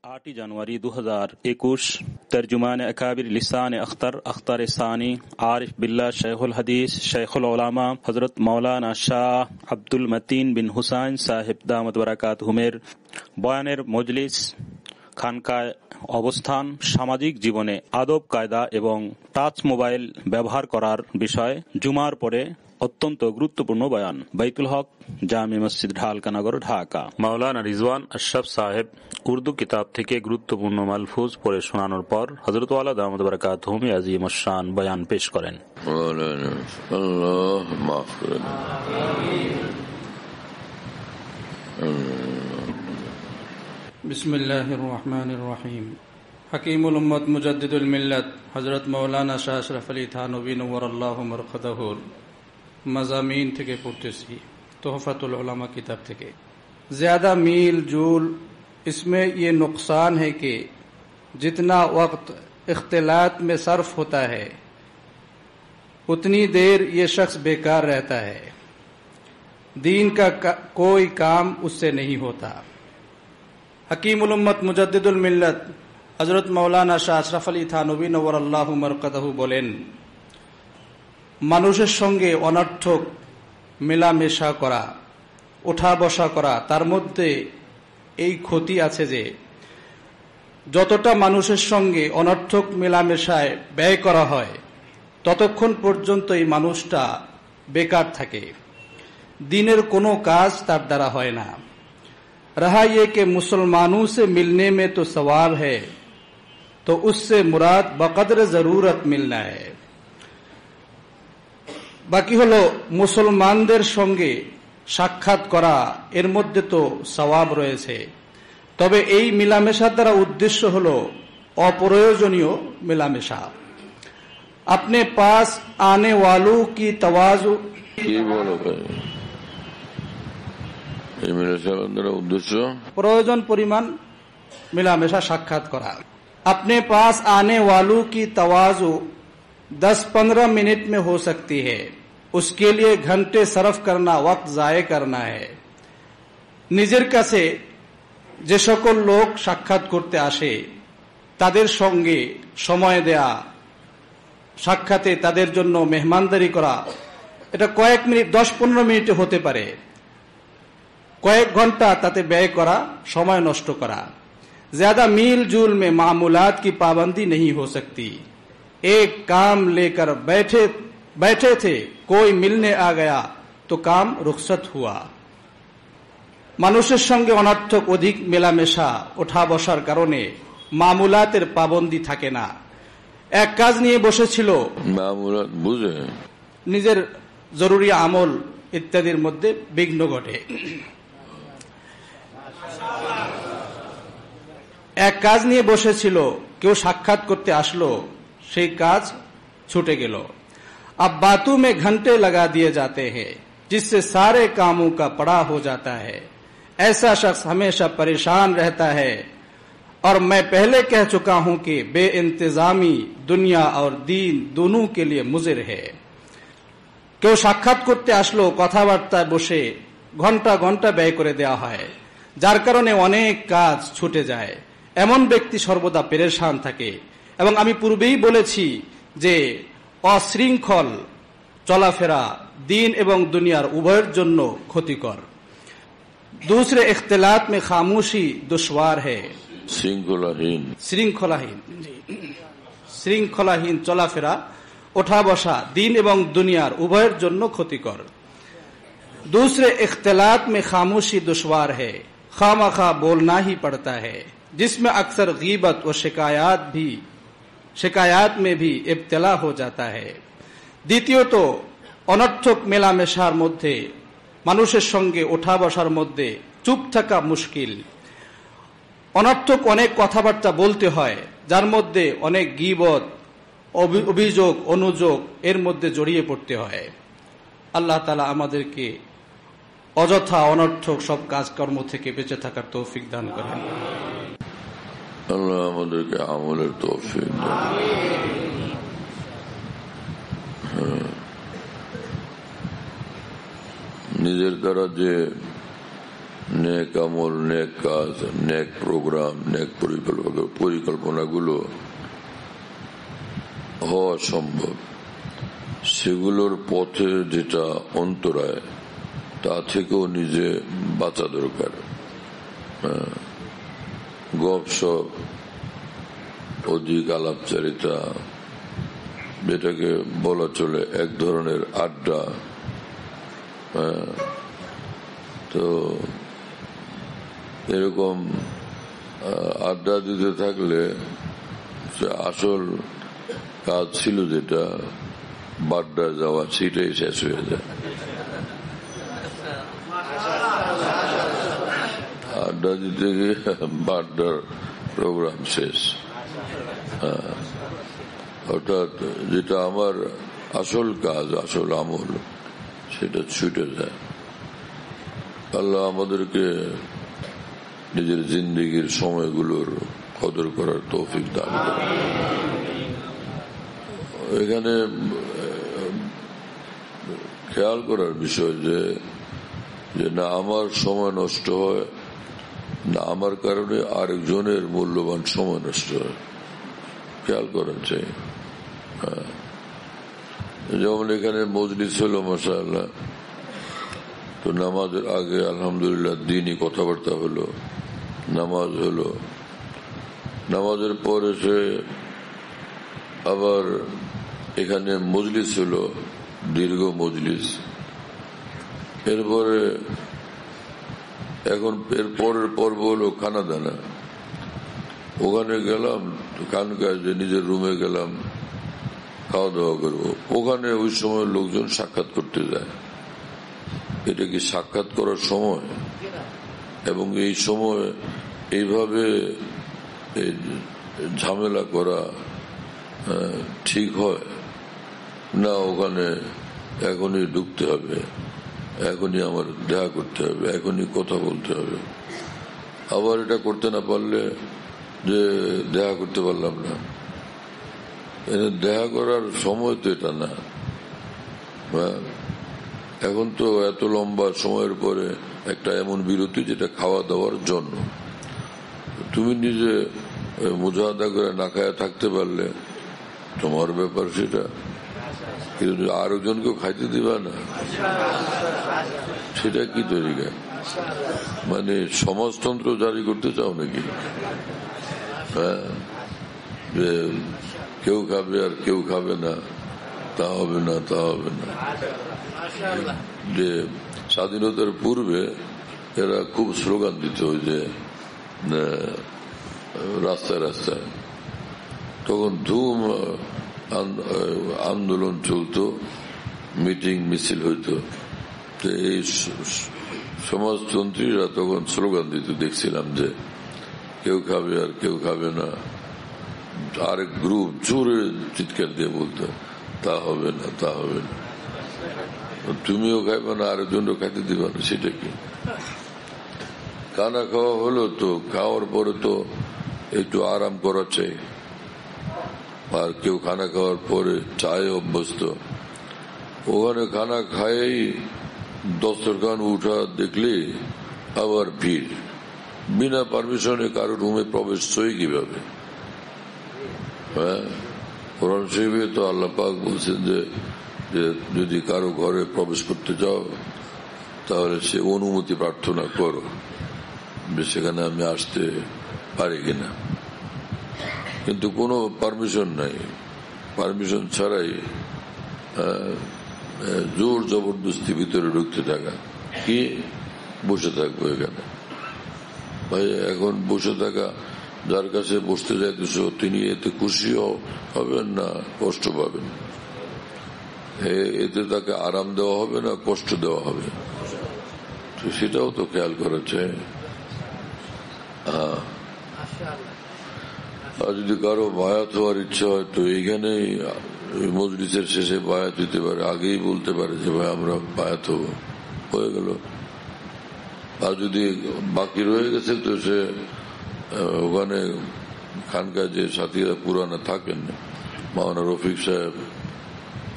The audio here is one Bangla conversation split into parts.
8 জানুয়ারি 2021 তর্জুমান আকাবির লিসান আখতার সানি আরিফ বিল্লাহ শেখুল হাদিস শেখুল উলামা হযরত মাওলানা শাহ আব্দুল মতিন বিন হুসাইন সাহেব দামাত বারাকাতুহুমের বয়ানের মজলিস খানকায় অবস্থান, সামাজিক জীবনে আদব কায়দা এবং টাচ মোবাইল ব্যবহার করার বিষয় জুমার পরে অত্যন্ত গুরুত্বপূর্ণ বয়ান। বাইতুল হক জামি মসজিদ ঢালকানগর, ঢাকা। মাওলানা রিজওয়ান আশরাফ সাহেব উর্দু কিতাব থেকে গুরুত্বপূর্ণ মালফুজ পড়ে শোনানোর পর হযরত ওয়ালা দামাত বারাকাতুহুম আজিম শান বয়ান পেশ করেন। बिस्मिल्लाहिर रहमानिर रहीम। हकीमुल उम्मत मुजद्दिदुल मिल्लत हजरत मौलाना शाह अशरफ अली थानवी नव्वरल्लाहु मरकदहु मज़ामीन থেকে পড়তেছি तोहफतुल उलमा किताब থেকে। ज़्यादा मील जूल इसमें ये नुकसान है कि जितना वक्त इख्तिलात में सर्फ होता है उतनी देर ये शख्स बेकार रहता है, दीन का कोई काम उससे नहीं होता। हकीमुल उम्मत मुजद्दिदुल मिल्लत हजरत मौलाना शाह अशरफ अली थानवी नव्वरल्लाहु मरकदहु বলেন, মানুষের সঙ্গে অনর্থক মেলামেশা করা, ওঠা বসা করা, তার মধ্যে এই ক্ষতি আছে যে যতটা মানুষের সঙ্গে অনর্থক মেলামেশায় ব্যয় করা হয় ততক্ষণ পর্যন্ত এই মানুষটা বেকার থাকে, দিনের কোনো কাজ তার দ্বারা হয় না। रहा ये कि मुसलमानों से मिलने में तो सवाब है, तो उससे मुराद बकदर जरूरत मिलना है। बाकी हलो मुसलमानদের সঙ্গে সাক্ষাৎ করা, এর মধ্যে তো সওয়াব রয়েছে, তবে এই মেলামেশার দ্বারা উদ্দেশ্য হলো অপ্রয়োজনীয় মেলামেশা। अपने पास आने वालों की तवाज़ु কি বলো এই মেলামেশার উদ্দেশ্য প্রয়োজন পরিমাণ মেলামেশা সাক্ষাৎ করা। अपने पास आने वालों की तवाज़ु 10-15 मिनट में हो सकती है, उसके लिए घंटे सर्फ करना, वक्त जाये करना है। নিজের কাছে যে সকল লোক সাক্ষাৎ করতে আসে তাদের সঙ্গে সময় দেয়া, সাক্ষাতে তাদের জন্য মেহমানদারি করা, এটা কয়েক মিনিট 10-15 মিনিটে হতে পারে, কয়েক ঘন্টা তাতে ব্যয় করা, সময় নষ্ট করা। ज्यादा मील जूल में मामूलात की पाबंदी नहीं हो सकती। एक काम लेकर बैठे थे, कोई मिलने आ गया तो काम रुखसत हुआ। মানুষের সঙ্গে অনর্থক অধিক মেলামেশা, ওঠা বসার কারণে মামুলাতের পাবন্দি থাকে না। এক কাজ নিয়ে বসেছিল, মামুলাত বুঝে নিজের জরুরি আমল ইত্যাদির মধ্যে বিঘ্ন ঘটে। এক কাজ নিয়ে বসেছিল, কেউ সাক্ষাৎ করতে আসলো, সেই কাজ ছুটে গেল। अब बातों में घंटे लगा दिए जाते हैं जिससे सारे कामों का पड़ा हो जाता है। ऐसा शख्स हमेशा परेशान रहता है, और मैं पहले कह चुका हूं कि बेइंतजामी दुनिया और दीन दोनों के लिए मुजिर है। কেউ সাক্ষাৎ করতে আসলো, কথাবার্তায় বসে ঘন্টা ঘন্টা ব্যয় করে দেওয়া হয়, যার কারণে অনেক কাজ ছুটে যায়। এমন ব্যক্তি সর্বদা পেরেশান থাকে। এবং আমি পূর্বেই বলেছি যে অশৃঙ্খল চলাফেরা দিন এবং দুনিয়ার উভয়ের জন্য ক্ষতিকর। दूसरे इख्तिलात में खामोशी दुश्वार है। শৃঙ্খলাহীন চলাফেরা, ওঠা বসা দিন এবং দুনিয়ার উভয়ের জন্য ক্ষতিকর। दूसरे इख्तिलात में खामोशी दुश्वार है, खामखा बोलना ही पड़ता है, जिसमें अक्सर गीबत और शिकायत में भी इब्तिला हो जाता है। দ্বিতীয়ত অনর্থক মেলামেশার মধ্যে, মানুষের সঙ্গে ওঠা বসার মধ্যে চুপ থাকা মুশকিল। অনর্থক অনেক কথাবার্তা বলতে হয়, যার মধ্যে অনেক গীবত, অভিযোগ, অনুযোগ এর মধ্যে জড়িয়ে পড়তে হয়। আল্লাহ তাআলা আমাদেরকে অযথা অনর্থক সব কাজকর্ম থেকে বেঁচে থাকার তৌফিক দান করেন। আল্লাহ আমাদেরকে আমলের তৌফিক দান। নিজের দ্বারা যে নেক আমল, নেক কাজ, নেক প্রোগ্রাম, নেক পরিকল্পনাগুলো হওয়া সম্ভব। সেগুলোর পথে যেটা অন্তরায়, তা থেকেও নিজে বাঁচা দরকার। গপসপ, অধিক আলাপচারিতা, যেটাকে বলা চলে এক ধরনের আড্ডা, তো এরকম আড্ডা দিতে থাকলে আসল কাজ ছিল যেটা বাড্ডা যাওয়া, সেটাই শেষ হয়ে যায়। আড্ডা দিতে গিয়ে বাড্ডার প্রোগ্রাম শেষ। অর্থাৎ যেটা আমার আসল কাজ, আসল আমল, সেটা ছুটে যায়। আল্লাহ আমাদেরকে নিজের জিন্দেগির সময়গুলোর কদর করার তৌফিক দান করেন। এখানে খেয়াল করার বিষয় যে না আমার সময় নষ্ট হয়, না আমার কারণে আরেকজনের মূল্যবান সময় নষ্ট হয়, খেয়াল করার চাই। যেমন এখানে মজলিস হলো মাশাআল্লাহ, তো নামাজের আগে আলহামদুলিল্লাহ দিনই কথাবার্তা হলো, নামাজ হলো, নামাজের পরে সে আবার এখানে মজলিস হলো, দীর্ঘ মজলিস। এরপরে এখন এর পরের পর্ব হলো খানা দানা। ওখানে গেলাম, খানকায় যে নিজের রুমে গেলাম, খাওয়া দাওয়া করবো। ওখানে ওই সময় লোকজন সাক্ষাৎ করতে যায়। এটা কি সাক্ষাৎ করার সময়? এবং এই সময় এইভাবে ঝামেলা করা ঠিক হয় না? ওখানে এখনই ঢুকতে হবে, এখনই আমার দেখা করতে হবে, এখনই কথা বলতে হবে। আবার এটা করতে না পারলে যে দেখা করতে পারলাম না, দেখা করার সময় তো এটা না। এখন তো এত লম্বা সময়ের পরে একটা এমন বিরতি যেটা খাওয়া দাওয়ার জন্য। তুমি নিজে মুজাহাদা করে না খায়া থাকতে পারলে তোমার ব্যাপার সেটা, কিন্তু আরেকজনকেও খাইতে দিবা না, সেটা কি তরিকা? মানে সমাজতন্ত্র জারি করতে চাও নাকি? হ্যাঁ, যে কেউ খাবে আর কেউ খাবে না, তা হবে না, তা হবে না। যে স্বাধীনতার পূর্বে এরা খুব স্লোগান দিত যে রাস্তায় রাস্তায়, তখন ধুম আন্দোলন চলতো, মিটিং মিছিল হইতো। তো এই সমাজতন্ত্রীরা তখন স্লোগান দিত, দেখছিলাম যে কেউ খাবে আর কেউ খাবে না। আরেক গ্রুপ জোরে চিৎকার দিয়ে বলতো তা হবে না, তা হবে না। তুমিও খাইবে না, আরেকজনও খাইতে দিবা না, সেটা কি? খানা খাওয়া হলো, তো খাওয়ার পরে তো একটু আরাম করা চাই। আর কেউ খানা খাওয়ার পরে চায়ে অভ্যস্ত, ওখানে খানা খাইয়েই দস্তরখান উঠা দেখলে আবার ভিড়। বিনা পারমিশনে কারো রুমে প্রবেশ সই কিভাবে? হ্যাঁ, কোরআন শরীফে তো আল্লাহ পাক বলছেন যে যদি কারো ঘরে প্রবেশ করতে যাও তাহলে সে অনুমতি প্রার্থনা করো যে সেখানে আমি আসতে পারি কিনা। কিন্তু কোনো পারমিশন নাই, পারমিশন ছাড়াই জোর জবরদস্তি ভিতরে ঢুকতে থাকা। কি বসে থাকবো এখানে? ভাই এখন বসে থাকা, যার কাছে বসতে যাইতেছ তিনি এতে খুশিও হবেন না কষ্ট পাবেন, এতে তাকে আরাম দেওয়া হবে না কষ্ট দেওয়া হবে, তো সেটাও তো খেয়াল করা চাই। হ্যাঁ, আর যদি কারো বায়াত হওয়ার ইচ্ছা হয় তো এইখানেই মজলিসের শেষে বায়াত দিতে পারে, আগেই বলতে পারে যে ভাই আমরা বায়াত হব, হয়ে গেল। আর যদি বাকি রয়ে গেছে তো সে ওখানে খানকায় যে সাথীরা পুরানা থাকেন, মাওলানা রফিক সাহেব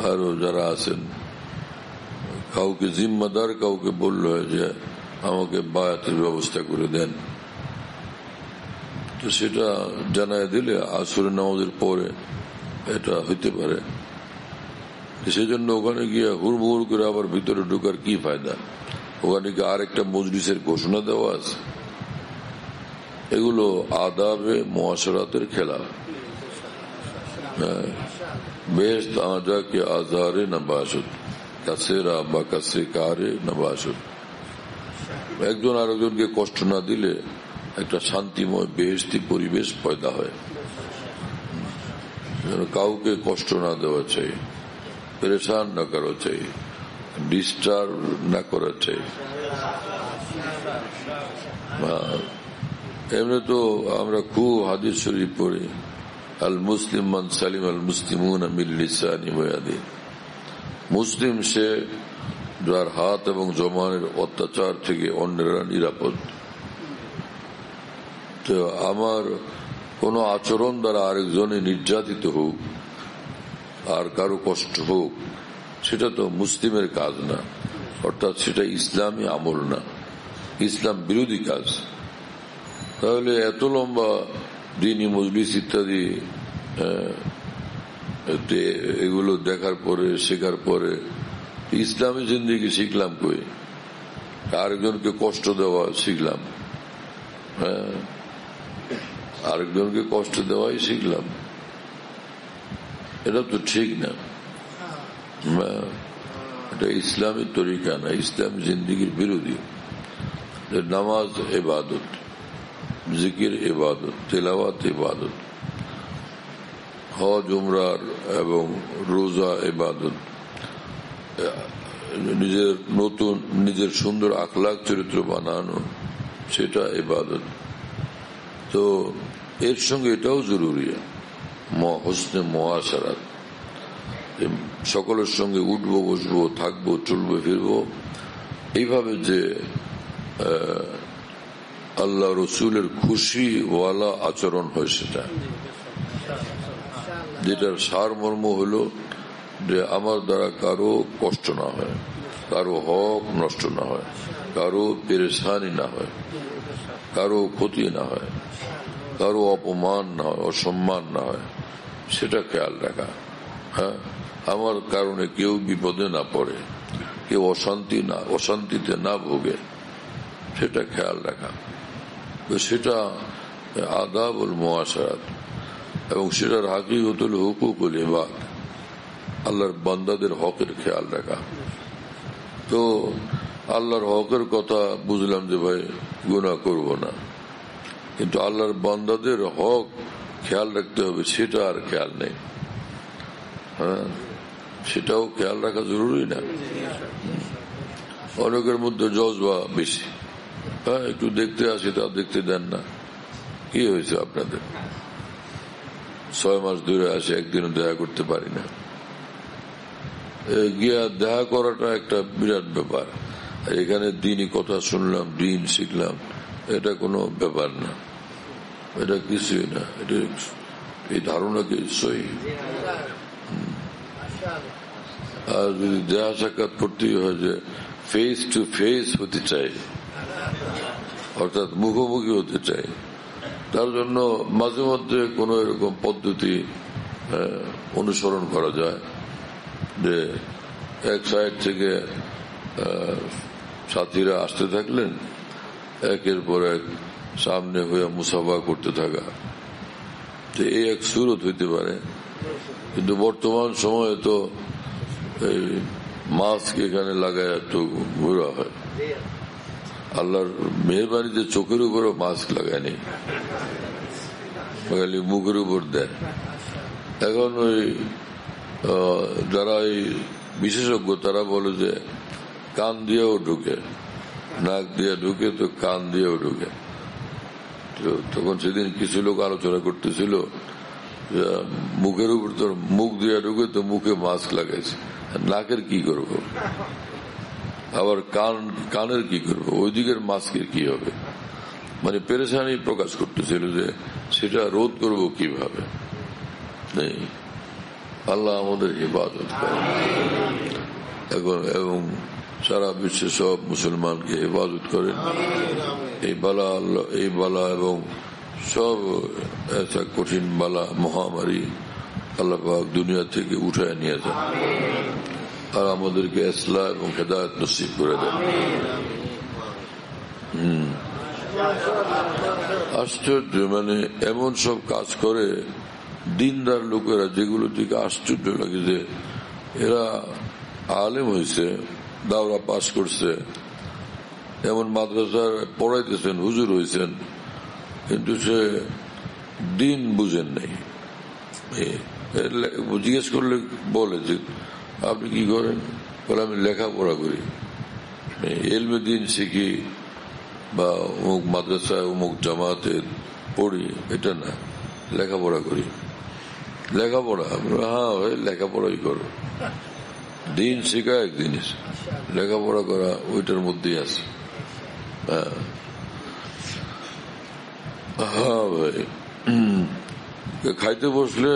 আরো যারা আছেন, কাউকে জিম্মাদার কাউকে বলল যে আমাকে বায়াতের ব্যবস্থা করে দেন। তো সেটা জানায় দিলে আসরের নামাজের পরে এটা হইতে পারে। সেই জন্য ওখানে গিয়ে হুড়মুড় করে আবার ভিতরে ঢোকার কি ফায়দা? ওখানে গিয়ে আরেকটা মজলিসের ঘোষণা দেওয়া আছে। এগুলো আদাবে মুআশারাতের খেলা। বেহেশত আজা কে আজারে নবাসুদ, কাসেরা বা কাসে কারে নবাসুদ। একজন আরেকজনকে কষ্ট না দিলে একটা শান্তিময় বেহেশতি পরিবেশ পয়দা হয়। কাউকে কষ্ট না দেওয়া চাই, পরেশান না করা চাই, ডিস্টার্ব না করা চাই। এমনি তো আমরা খুব হাদিস শরীফ পড়ি, আল মুসলিম মান সালিম আল মুসলিমুন মিন লিসানি ওয়া ইয়াদি। মুসলিম সে যার হাত এবং জবানের অত্যাচার থেকে অন্যেরা নিরাপদ। তো আমার কোন আচরণ দ্বারা আরেকজনে নির্যাতিত হোক আর কারো কষ্ট হোক, সেটা তো মুসলিমের কাজ না, অর্থাৎ সেটা ইসলামী আমল না, ইসলাম বিরোধী কাজ। তাহলে এত লম্বা দিনী মজলিস ইত্যাদি এগুলো দেখার পরে শেখার পরে ইসলামী জিন্দেগি শিখলাম কই? আরেকজনকে কষ্ট দেওয়া শিখলাম, আরেকজনকে কষ্ট দেওয়াই শিখলাম। এটা তো ঠিক না, এটা ইসলামী তরিকা না, ইসলামী জিন্দেগির বিরোধী। নামাজ ইবাদত, জিকির ইবাদত, তেলাওয়াত ইবাদত, হজ উমরার এবং রোজা ইবাদত, নিজের সুন্দর আখলাক চরিত্র বানানো সেটা ইবাদত। তো এর সঙ্গে এটাও জরুরি, হোসনে মুআশারাত, সকলের সঙ্গে উঠবো বসবো থাকবো চলবো ফিরবো এইভাবে যে আল্লাহ রসুলের খুশি ওয়ালা আচরণ হয়, সেটা যেটার সারমর্ম হলো যে আমার দ্বারা কারো কষ্ট না হয়, কারো হক নষ্ট না হয়, কারো পেরেশানি না হয়, কারো ক্ষতি না হয়, কারো অপমান না হয়, অসম্মান না হয়, সেটা খেয়াল রাখা। হ্যাঁ, আমার কারণে কেউ বিপদে না পড়ে, কেউ অশান্তিতে না ভোগে, সেটা খেয়াল রাখা। তো সেটা আদাবুল মুআশারাত, এবং সেটার হাকিকত হল হুকুকুল ইবাদ, আল্লাহর বান্দাদের হকের খেয়াল রাখা। তো আল্লাহর হকের কথা বুঝলাম যে ভাই গুনাহ করব না, কিন্তু আল্লাহর বান্দাদের হক খেয়াল রাখতে হবে, সেটা আর খেয়াল নেই। হ্যাঁ, সেটাও খেয়াল রাখা জরুরি না? অনেকের মধ্যে জজবা বেশি, হ্যাঁ একটু দেখতে আসি, তা দেখতে দেন না। কি হয়েছে আপনাদের? 6 মাস ধরে আসে, একদিনও দেখা করতে পারি না। গিয়া দেখা করাটা একটা বিরাট ব্যাপার। এখানে দিনই কথা শুনলাম, দিন শিখলাম, এটা কোনো ব্যাপার না, এটা কিছুই না। এটা এই ধারণা কি সহি? আর যদি দেখা সাক্ষাৎ করতেই হয় যে ফেস টু ফেস হতে চাই, অর্থাৎ মুখোমুখি হতে চাই, তার জন্য মাঝে মধ্যে কোন এরকম পদ্ধতি অনুসরণ করা যায় যে এক সাইড থেকে সাথীরা আসতে থাকলেন, একের পর এক সামনে হয়ে মুসাফা করতে থাকা, তো এই এক সুরত হইতে পারে। কিন্তু বর্তমান সময়ে তো এই মাস্ক এখানে লাগায় একটু ঘোরা হয়। আল্লাহর মেহরবানিতে চোখের উপরও মাস্ক লাগায়নি, খালি মুখের উপর দেয়। এখন ওই যারা এই বিশেষজ্ঞ তারা বলে যে কান দিয়েও ঢুকে, নাক দিয়ে ঢুকে, তো কান দিয়েও ঢুকে। তখন সেদিন কিছু লোক আলোচনা করতেছিল মুখের উপর, তোর মুখ দিয়ে ঢুকে, তো মুখে মাস্ক লাগাইছে, নাকের কি করবো? আবার কানের কি করবো? ওই দিকের মাস্কের কি হবে? মানে পেরেশানি প্রকাশ করতেছিল যে সেটা রোধ করবো কিভাবে। নেই, আল্লাহ আমাদের হেফাজত করে। এবং সারা বিশ্বের সব মুসলমানকে হেফাজত করেন। এই বালা এবং সব একটা কঠিন বালা মহামারী আল্লাহ পাক দুনিয়া থেকে উঠায় নিয়ে যান আর আমাদেরকে ইসলাম এবং হেদায়েত নসিব করে দেন। আশ্চর্য, মানে এমন সব কাজ করে দিনদার লোকেরা, যেগুলো থেকে আশ্চর্য লাগে যে এরা আলেম হয়েছে, দাওরা পাস করছে, এমন মাদ্রাসার পড়াইতেছেন, হুজুর হয়েছেন, কিন্তু সে দিন বুঝেন নাই। জিজ্ঞেস করলে বলে যে আপনি কি করেন? বলে আমি লেখাপড়া করি, এলমে দিন শিখি বা অমুক মাদ্রাসায় অমুক জামাতে পড়ি, এটা না, লেখাপড়া করি। লেখাপড়া? হ্যাঁ ভাই, লেখাপড়াই করো। দিন শেখা এক জিনিস, লেখাপড়া করা ওইটার মধ্যেই আছে। হ্যাঁ ভাই, খাইতে বসলে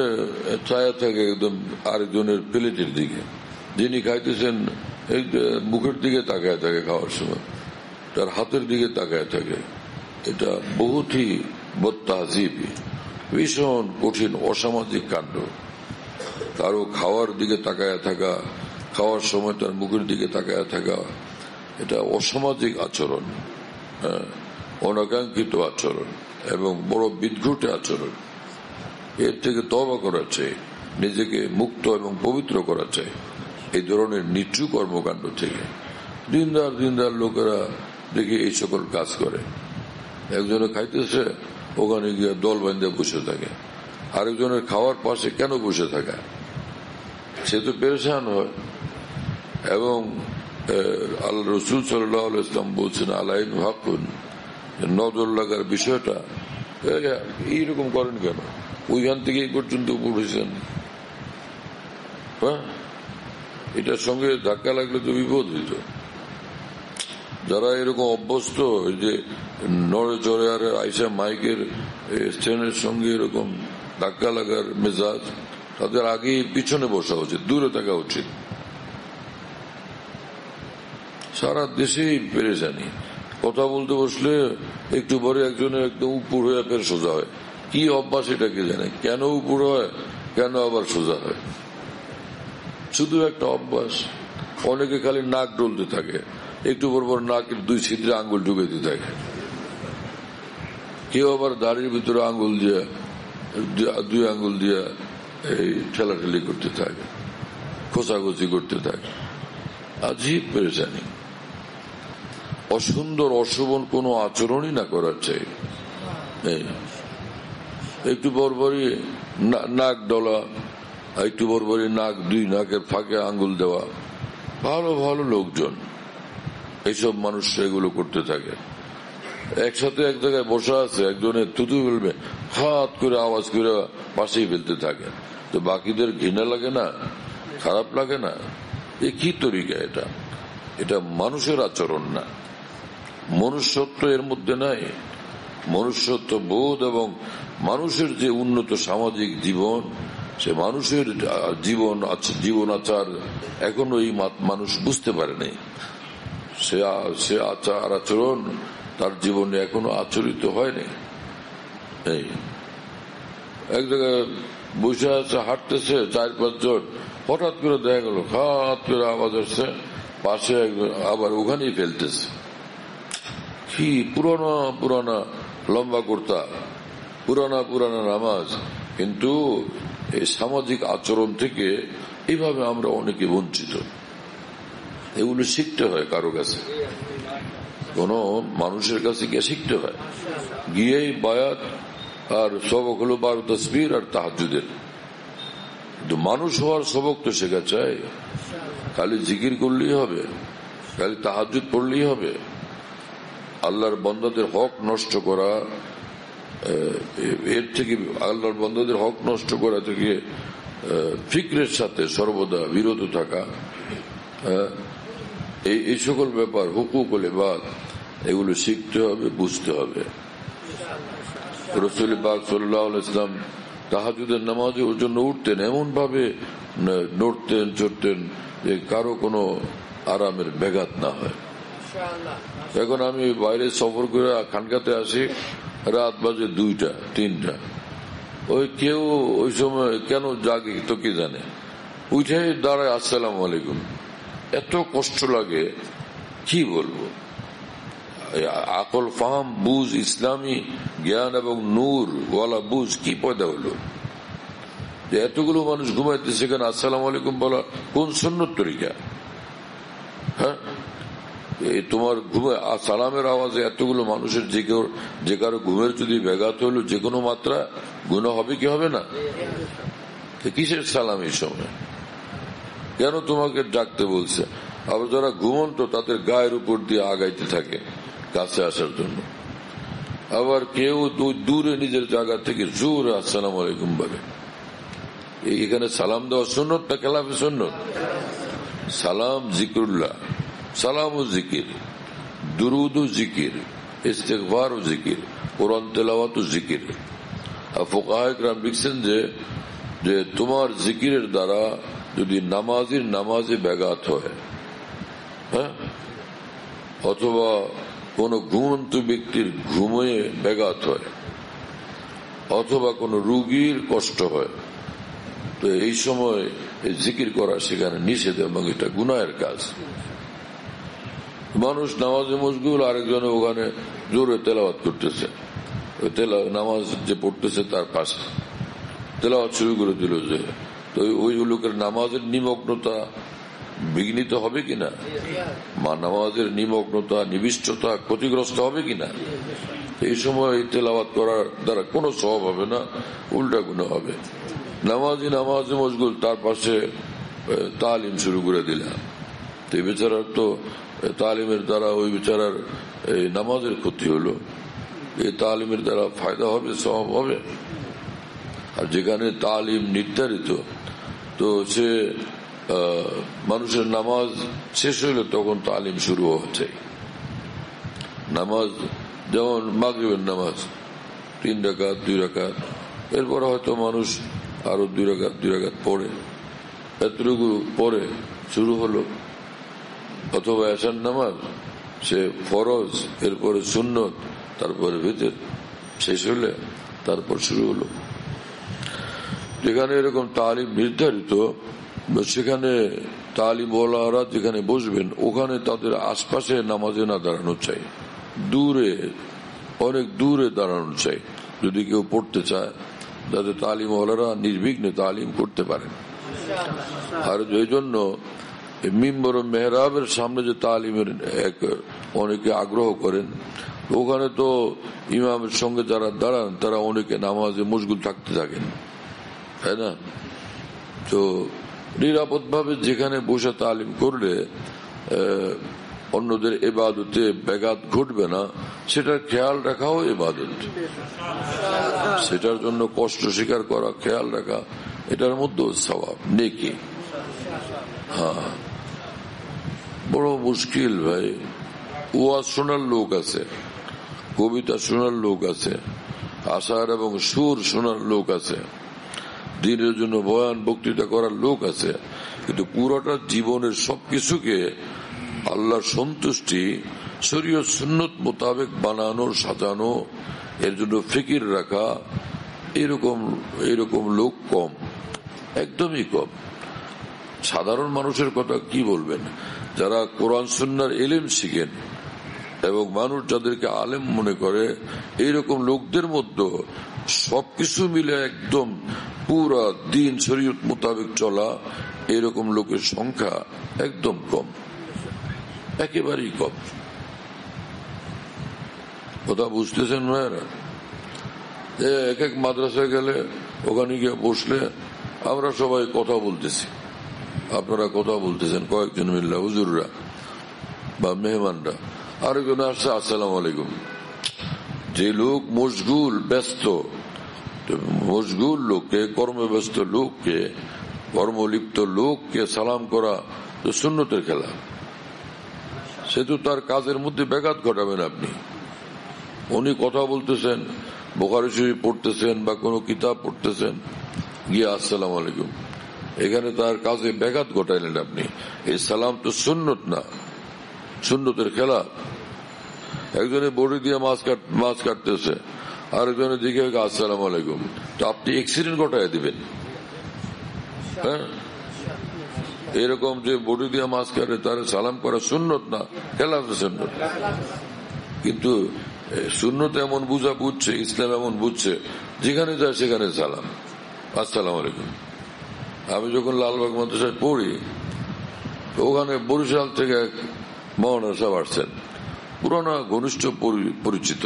ছায়া থাকে একদম আরেকজনের প্লেটের দিকে, যিনি খাইতেছেন মুখের দিকে তাকায় থাকে, খাওয়ার সময় তার হাতের দিকে তাকায় থাকে। এটা বহুতই বদতাহজিবি, ভীষণ কঠিন অসামাজিক কাণ্ড। কারো খাওয়ার দিকে তাকায় থাকা, খাওয়ার সময় তার মুখের দিকে তাকায় থাকা, এটা অসামাজিক আচরণ, অনাকাঙ্ক্ষিত আচরণ এবং বড় বিদ্ঘুটে আচরণ। এর থেকে তওবা করা চাই, নিজেকে মুক্ত এবং পবিত্র করা চাই এই ধরনের নিচু কর্মকাণ্ড থেকে। দিনদার লোকেরা দেখি এই সকল কাজ করে। একজনে খাইতেছে, ওখানে গিয়ে দল বাঁধে বসে থাকে। আরেকজনের খাওয়ার পাশে কেন বসে থাকা? সে তো পেরেশান হয়। এবং আল্লাহ রসুল সাল্লাল্লাহু আলাইহি ওয়াসাল্লাম বলছেন, আলাইন হাকুন, নজর লাগার বিষয়টা এইরকম করেন কেন? ওইখান থেকে এই পর্যন্ত পড়েছেন। হ্যাঁ, এটার সঙ্গে ধাক্কা লাগলে তো বিপদ হইত। যারা এরকম অভ্যস্ত যে নড়ে চড়ে আর আইসা মাইকের স্ট্যান্ডের সঙ্গে এরকম ধাক্কা লাগার মেজাজ, তাদের আগে পিছনে বসা উচিত, দূরে থাকা উচিত। সারা দেশেই পেরেশানি। কথা বলতে বসলে একটু পরে একজনের একদম উপর হয়ে ফের সোজা হয়। কি অভ্যাস এটা কে জানে? কেন উপর হয়, কেন আবার সোজা হয়? শুধু একটা অভ্যাস। অনেকে খালি নাক ডলতে থাকে, একটু পর নাকের দুই ছিদ্রে আঙ্গুল ঢুকাইতে থাকে। কেউ আবার দাড়ির ভিতরে আঙ্গুল দিয়ে, দুই আঙ্গুল দিয়ে এই ঠেলাঠেলি করতে থাকে, খোঁচাখুচি করতে থাকে। আজীব পেরেশানি। অসুন্দর অশোভন কোনো আচরণই না করার চাই। একটু বরবরই নাক ডলা, একটু বরবরই নাক, দুই নাকের ফাঁকে আঙ্গুল দেওয়া। ভালো ভালো লোকজন এইসব মানুষ এগুলো করতে থাকে। একসাথে এক জায়গায় বসা আছে, একজনের থুতু ফেলবে, হাত করে আওয়াজ করে পাশেই ফেলতে থাকে। তো বাকিদের ঘৃণা লাগে না? খারাপ লাগে না? এ কি তরিকা? এটা মানুষের আচরণ না, মনুষ্যত্ব এর মধ্যে নাই। মনুষ্যত্ব বোধ এবং মানুষের যে উন্নত সামাজিক জীবন, সে মানুষের জীবন আচার এখনো এই মানুষ বুঝতে পারেনি। সে আচার আচরণ তার জীবনে এখনো আচরিত হয়নি। এক জায়গায় বসে আছে, হাঁটতেছে, 4-5 জন, হঠাৎ করে দেখা গেল হাত করে আওয়াজ আসছে, পাশে আবার ওখানেই ফেলতেছে। কি পুরানা লম্বা কুর্তা, পুরানা নামাজ, কিন্তু এই সামাজিক আচরণ থেকে এইভাবে আমরা অনেকে বঞ্চিত। এগুলো শিখতে হয় কারো কাছে, কোন মানুষের কাছে গিয়ে শিখতে হয়। গিয়েই বায়াত আর সবক হলো 12 তাসবিহ আর তাহাজ্জুদের। কিন্তু মানুষ হওয়ার সবক তো শেখা চাই। খালি জিকির করলেই হবে, খালি তাহাজ্জুদ পড়লেই হবে? আল্লাহর বান্দাদের হক নষ্ট করা, এর থেকে আল্লাহর বান্দাদের হক নষ্ট করা থেকে ফিকরের সাথে সর্বদা বিরত থাকা, এই সকল ব্যাপার, হুকুকুল ইবাদ, এগুলো শিখতে হবে, বুঝতে হবে। রাসূল পাক সাল্লাল্লাহু আলাইহি ওয়াসাল্লাম তাহাজ্জুদের নামাজে ওর জন্য উঠতেন, এমন ভাবে নড়তেন চড়তেন যে কারো কোনো আরামের ব্যাঘাত না হয়। এখন আমি বাইরে সফর করে খানকাতে আসি, রাত বাজে 2টা 3টা, ওই কেউ ওই সময় কেন জাগে তো কে জানে, উঠে দাঁড়ায় আসসালামু আলাইকুম। এত কষ্ট লাগে কি বলবো। আকল ফাহাম বুঝ, ইসলামী জ্ঞান এবং নূর ওয়ালা বুঝ কি পয়দা হলো যে এতগুলো মানুষ ঘুমাইতে সেখানে আসসালামু আলাইকুম বলা কোন সুন্নত তরিকা? হ্যাঁ, তোমার ঘুমে সালামের আওয়াজে এতগুলো মানুষের যে কারো ঘুমের যদি ব্যাঘাত হলো যে কোনো মাত্রা গুনাহ হবে কি হবে না? কিসের সালাম এই সময়? কেন তোমাকে ডাকতে বলছে? আবার যারা ঘুমন্ত তাদের গায়ের উপর দিয়ে আগাইতে থাকে কাছে আসার জন্য। আবার কেউ দূরে নিজের জায়গা থেকে জোরে আসসালামু আলাইকুম বলে। এখানে সালাম দেওয়া সুন্নত না খেলাফে সুন্নত? সালাম জিকরুল্লাহ, সালাম ও জিকির, দুরুদ ও জিকির, ইস্তেগফার ও জিকির, কোরআন তেলাওয়াত ও জিকির। আর ফুকাহায়ে কেরাম লিখছেন যে তোমার জিকিরের দ্বারা যদি নামাজে ব্যাঘাত হয়, হ্যাঁ, অথবা কোন ঘুমন্ত ব্যক্তির ঘুমে ব্যাঘাত হয়, অথবা কোন রোগীর কষ্ট হয়, তো এই সময় জিকির করা সেখানে নিষেধ এবং এটা গুনাহের কাজ। মানুষ নামাজে মশগুল, আরেকজনে ওখানে জোরে তেলাওয়াত করতেছে, নামাজ যে পড়তেছে তার পাশে তেলাওয়াত শুরু করে দিল, যে তো ওই লোকের নামাজের নিমগ্নতা বিঘ্নিত হবে কিনা, নামাজের নিমগ্নতা নিবিষ্টতা ক্ষতিগ্রস্ত হবে কিনা? এই সময় তেলাওয়াত করার দ্বারা কোনো সওয়াব হবে না, উল্টা গুনাহ হবে। নামাজে মশগুল, তার পাশে তালিম শুরু করে দিলাম, তো এই বেচারার তো তালিমের দ্বারা ওই বেচারার এই নামাজের ক্ষতি হলো। এই তালিমের দ্বারা ফায়দা হবে, সওয়াব হবে। আর যেখানে তালিম নির্ধারিত, তো সে মানুষের নামাজ শেষ হইলে তখন তালিম শুরু হচ্ছে। নামাজ যেমন মাগরিবের নামাজ 3 রাকাত 2 রাকাত, এরপর হয়তো মানুষ আরো 2 রাকাত পড়ে, এতটুকু পরে শুরু হলো। অথবা এশার নামাজ সে ফরজ, এরপরে সুন্নত, তারপরে ভিতর, শেষ হলে তারপর শুরু হলো। যেখানে এরকম তালিম নির্ধারিত, সেখানে তালিমওয়ালারা যেখানে বসবেন ওখানে তাদের আশপাশে নামাজে না দাঁড়ানো চাই, অনেক দূরে দাঁড়ানো চাই, যদি কেউ পড়তে চায়, যাতে তালিমওয়ালারা নির্বিঘ্নে তালিম করতে পারেন। আর এই জন্য মিম্বর ও মেহরাবের সামনে যে তালিমের অনেকে আগ্রহ করেন, ওখানে তো ইমামের সঙ্গে যারা দাঁড়ান তারা অনেকে নামাজে মশগুল থাকতে থাকেন, তাই না? তো নিরাপদ ভাবে যেখানে বসে তালিম করলে অন্যদের ইবাদতে ব্যাঘাত ঘটবে না, সেটার খেয়াল রাখাও ইবাদত। সেটার জন্য কষ্ট স্বীকার করা, খেয়াল রাখা, এটার মধ্যেও সওয়াব, নেকি। হ্যাঁ, বড় মুশকিল ভাই। ওয়াজ শোনার লোক আছে, কবিতা শোনার লোক আছে, আশার এবং সুর শোনার লোক আছে, দিনের জন্য বয়ান বক্তৃতা করার লোক আছে, কিন্তু পুরোটা জীবনের সবকিছুকে আল্লাহর সন্তুষ্টি শরীয়ত সুন্নত মোতাবেক বানানো, সাজানো, এর জন্য ফিকির রাখা, এরকম লোক কম, একদমই কম। সাধারণ মানুষের কথা কি বলবেন? যারা কোরআন সুন্নাহর ইলম শিখেন এবং মানুষ যাদেরকে আলেম মনে করে, এইরকম লোকদের মধ্যে সবকিছু মিলে একদম পুরা দিন শরীয়ত মোতাবেক চলা, এরকম লোকের সংখ্যা একদম কম, একেবারেই কম। কথা বুঝতেছেন ভাইরা? এক এক মাদ্রাসায় গেলে ওখানে গিয়ে বসলে আমরা সবাই কথা বলতেছি, আপনারা কথা বলতেছেন, কয়েকজন মিল্লা হুজুররা বা মেহমানরা, আরেকজন আসছে আসসালামু আলাইকুম। যে লোক মশগুল, ব্যস্ত, মশগুল লোককে, কর্মব্যস্ত লোককে, কর্মলিপ্ত লোককে সালাম করা তো সুন্নতের খেলা। সে তো তার কাজের মধ্যে ব্যাঘাত ঘটাবেন আপনি। উনি কথা বলতেছেন, বুখারী শরীফ পড়তেছেন বা কোনো কিতাব পড়তেছেন, গিয়ে আসসালামু আলাইকুম, এখানে তার কাজে ব্যাঘাত ঘটাইলেন আপনি। এই সালাম তো সুন্নত না, সুন্নতের খেলাফ। একজনে বড়ি দিয়ে মাছ কাটতেছে, আরেকজনের দিকে আসসালামু আলাইকুম, তো আপনি অ্যাক্সিডেন্ট ঘটাই দিবেন। হ্যাঁ, এরকম যে বড়ি দিয়ে মাছ কাটে তার সালাম করা সুন্নত না, খেলাফে সুন্নত। কিন্তু সুন্নত এমন বুঝছে, ইসলাম এমন বুঝছে, যেখানে যায় সেখানে সালাম, আসসালামু আলাইকুম। আমি যখন লালবাগ মাদ্রাসায় পড়ি, ওখানে বরিশাল থেকে এক মৌলানা সাহেব আসছেন, পুরানা ঘনিষ্ঠ পরিচিত,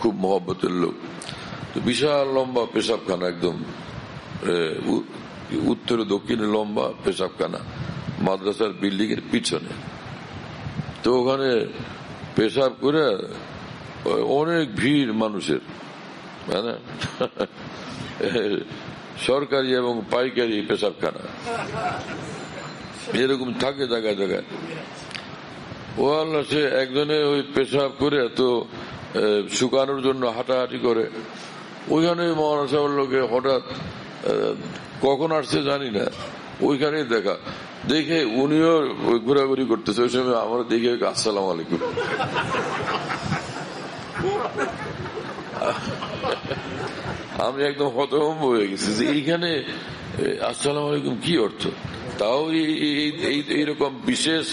খুব মহব্বতের লোক। বিশাল লম্বা পেশাবখানা, একদম উত্তরে দক্ষিণে লম্বা পেশাবখানা মাদ্রাসার বিল্ডিং এর পিছনে। তো ওখানে পেশাব করে অনেক ভিড় মানুষের, সরকারি এবং পাইকারি পেশাবখানা এরকম থাকে জায়গায় জায়গায়। ও আল্লাহ, সে একজনে ওই পেশাব করে তো শুকানোর জন্য হাঁটাহাঁটি করে, ওইখানে মৌলানা সাহেবের লোকে হঠাৎ কখন আসছে জানি না, ওইখানে দেখে উনিও ঘোরাঘুরি করতেছে। ওই সময় আমার দেখে আসসালামু আলাইকুম। আমি একদম হতভম্ব হয়ে গেছি যে এইখানে আসসালামু আলাইকুম কি অর্থ, তাও এইরকম বিশেষ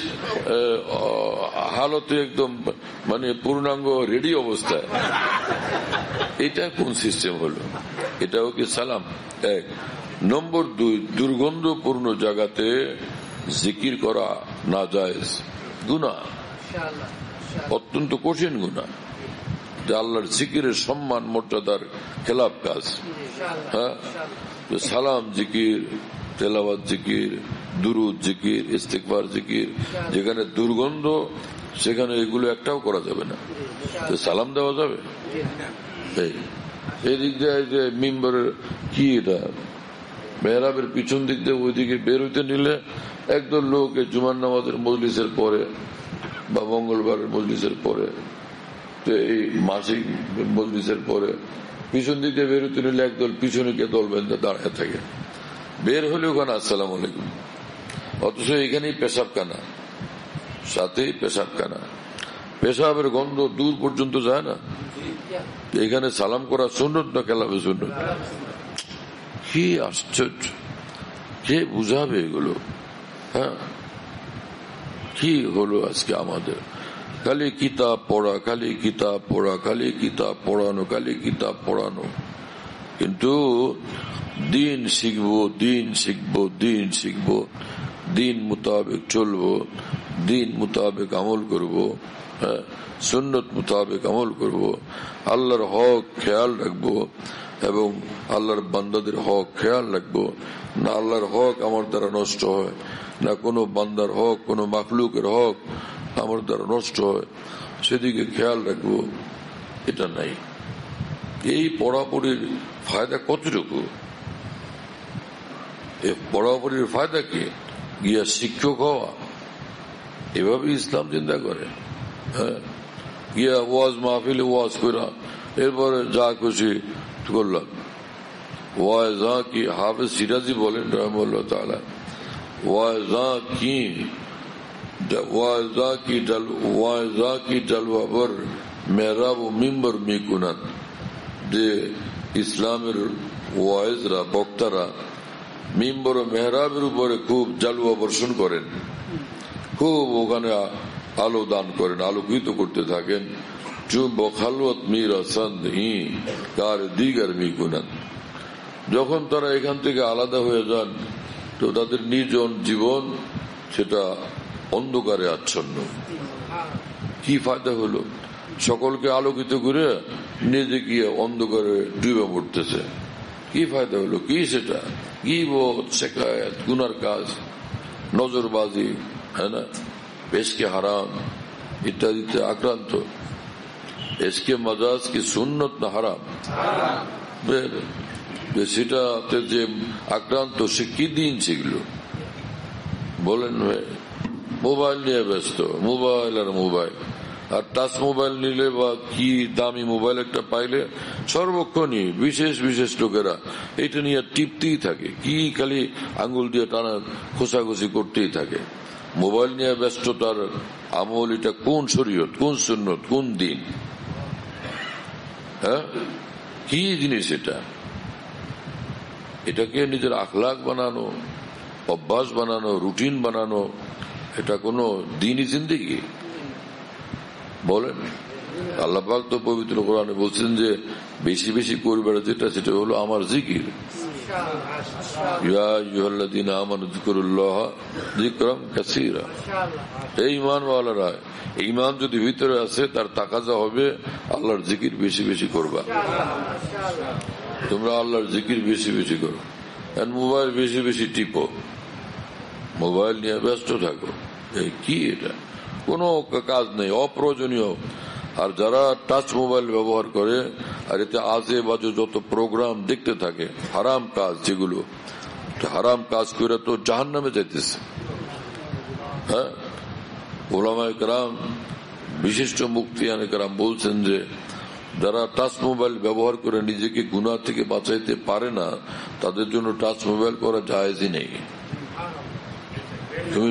হালতে, একদম মানে পূর্ণাঙ্গ রেডি অবস্থায়। এটা কোন সিস্টেম হলো? এটাও কি সালাম? এক নম্বর। দুই, দুর্গন্ধপূর্ণ জায়গাতে জিকির করা নাজায়েজ, গুনাহ, অত্যন্ত কঠিন গুনাহ, যে আল্লাহর জিকিরের সম্মান মর্যাদার খেলাফ কাজ। হ্যাঁ, সালাম জিকির, তেলাওয়াত জিকির, দুরুদ জিকির, ইস্তিগফার জিকির, যেখানে দুর্গন্ধ সেখানে এগুলো একটাও করা যাবে না। তো সালাম দেওয়া যাবে? এই দিক দিয়ে যে মিম্বরের কি, এটা মেহরাবের পিছন দিক দিয়ে ওইদিকে বের হইতে নিলে একদল লোক জুমার নামাজের মজলিসের পরে বা মঙ্গলবারের মজলিসের পরে, তো এই মাসিক মজলিসের পরে পিছন দিক দিয়ে বের হইতে নিলে একদল পিছনে গিয়ে দল বেঁধে দাঁড়ায় থাকে। বের হলে ওখানে আসসালামু আলাইকুম, অথচ এখানেই পেশাবখানা, সাথেই পেশাবখানা, পেশাবের গন্ধ দূর পর্যন্ত যায় না। এখানে সালাম করা সুন্নত না খেলাফে সুন্নত? কি আশ্চর্য! কে বুঝাবে এগুলো? হ্যাঁ, কি হলো আজকে আমাদের? খালি কিতাব পড়া, খালি কিতাব পড়া, খালি কিতাব পড়ানো, খালি কিতাব পড়ানো, কিন্তু দিন শিখবো, দিন শিখবো, দিন শিখবো, দিন মোতাবেক চলবো, দিন মোতাবেক আমল করবো, হ্যাঁ, সুন্নত মোতাবেক আমল করবো, আল্লাহর হক খেয়াল রাখবো এবং আল্লাহর বান্দাদের হক খেয়াল রাখবো, না আল্লাহর হক আমার দ্বারা নষ্ট হয়, না কোনো বান্দার হক, কোনো মাখলুকের হক আমার দ্বারা নষ্ট হয়, সেদিকে খেয়াল রাখবো। এটা নাই। এই পড়াপড়ির ফায়দা কতটুকু? এই পড়াপড়ির ফায়দা কি? গিয়া শিক্ষক হওয়া? এভাবে ইসলাম চিন্তা করে? হ্যাঁ, গিয়া ওয়াজ মাহফিলে ওয়াজ করা, এরপরে যা খুশি করলাম। ওয়াজা কি হাফেজ সিরাজি বলেন রহমাতুল্লাহ তাআলা, ওয়াজা কি জলওয়াবর মেহরাব ও মিম্বর মিকুনান, যে ইসলামের ওয়াইজরা, বক্তারা মিম্বর ও মেহরাবের উপরে খুব জালওয়া বর্ষণ করেন, খুব ওখানে আলো দান করেন, আলোকিত করতে থাকেন। যখন তারা এখান থেকে আলাদা হয়ে যান, তো তাদের নির্জন জীবন সেটা অন্ধকারে আচ্ছন্ন। কি ফায়দা হলো? সকলকে আলোকিত করে নিজে গিয়ে অন্ধকারে ডুবে মরতেছে। কি ফায়দা হলো? কি সেটা? গীবত, শিকায়েত, গুনার কাজ, নজরবাজি, হ্যাঁ না, পেশকে হারাম ইত্যাদিতে আক্রান্ত। এসকে মাজাজ কি সুন্নত না হারাম? সেটাতে যে আক্রান্ত, সে কি দিন শিখলো বলেন? মোবাইল নিয়ে ব্যস্ত, মোবাইল আর মোবাইল। আর টাচ মোবাইল নিলে বা কি দামি মোবাইল একটা পাইলে সর্বক্ষণই বিশেষ বিশেষ লোকেরা এটা নিয়ে টিপতেই থাকে, কি খালি আঙ্গুল দিয়ে টানা খোঁচাখুচি করতেই থাকে। মোবাইল নিয়ে ব্যস্ততার আমল, এটা কোন শরীয়ত, কোন সুন্নত, কোন দিন? হ্যাঁ, কি জিনিস এটা? এটাকে নিজের আখলাক বানানো, অভ্যাস বানানো, রুটিন বানানো, এটা কোন দিনই জিন্দেগি? বলেন। আল্লাহ পাক তো পবিত্র কোরআনে বলছেন যে বেশি বেশি করবার যেটা, সেটা হলো আমার জিকির। ইয়া আইয়ুহাল্লাযীনা আমানু যিকুরুল্লাহ যিকরান কাসীরা। এই ঈমানওয়ালারা, ঈমান যদি ভিতরে আছে তার তাকাজা হবে আল্লাহর জিকির বেশি বেশি করবা। তোমরা আল্লাহর জিকির বেশি বেশি করো, মোবাইল বেশি বেশি টিপো, মোবাইল নিয়ে ব্যস্ত থাকো। কি এটা? কোনো কাজ নেই, অপ্রয়োজনীয়। আর যারা টাচ মোবাইল ব্যবহার করে আর এতে আজে বাজে যত প্রোগ্রাম দেখতে থাকে, হারাম কাজ, যেগুলো হারাম কাজ করে তো জাহান্নামে যাইতেছে। হ্যাঁ, ওলামায়ে কেরাম, বিশিষ্ট মুফতিয়ানে কেরাম বলছেন যে যারা টাচ মোবাইল ব্যবহার করে নিজেকে গুনাহ থেকে বাঁচাইতে পারে না, তাদের জন্য টাচ মোবাইল করা জায়েজই নেই। তুমি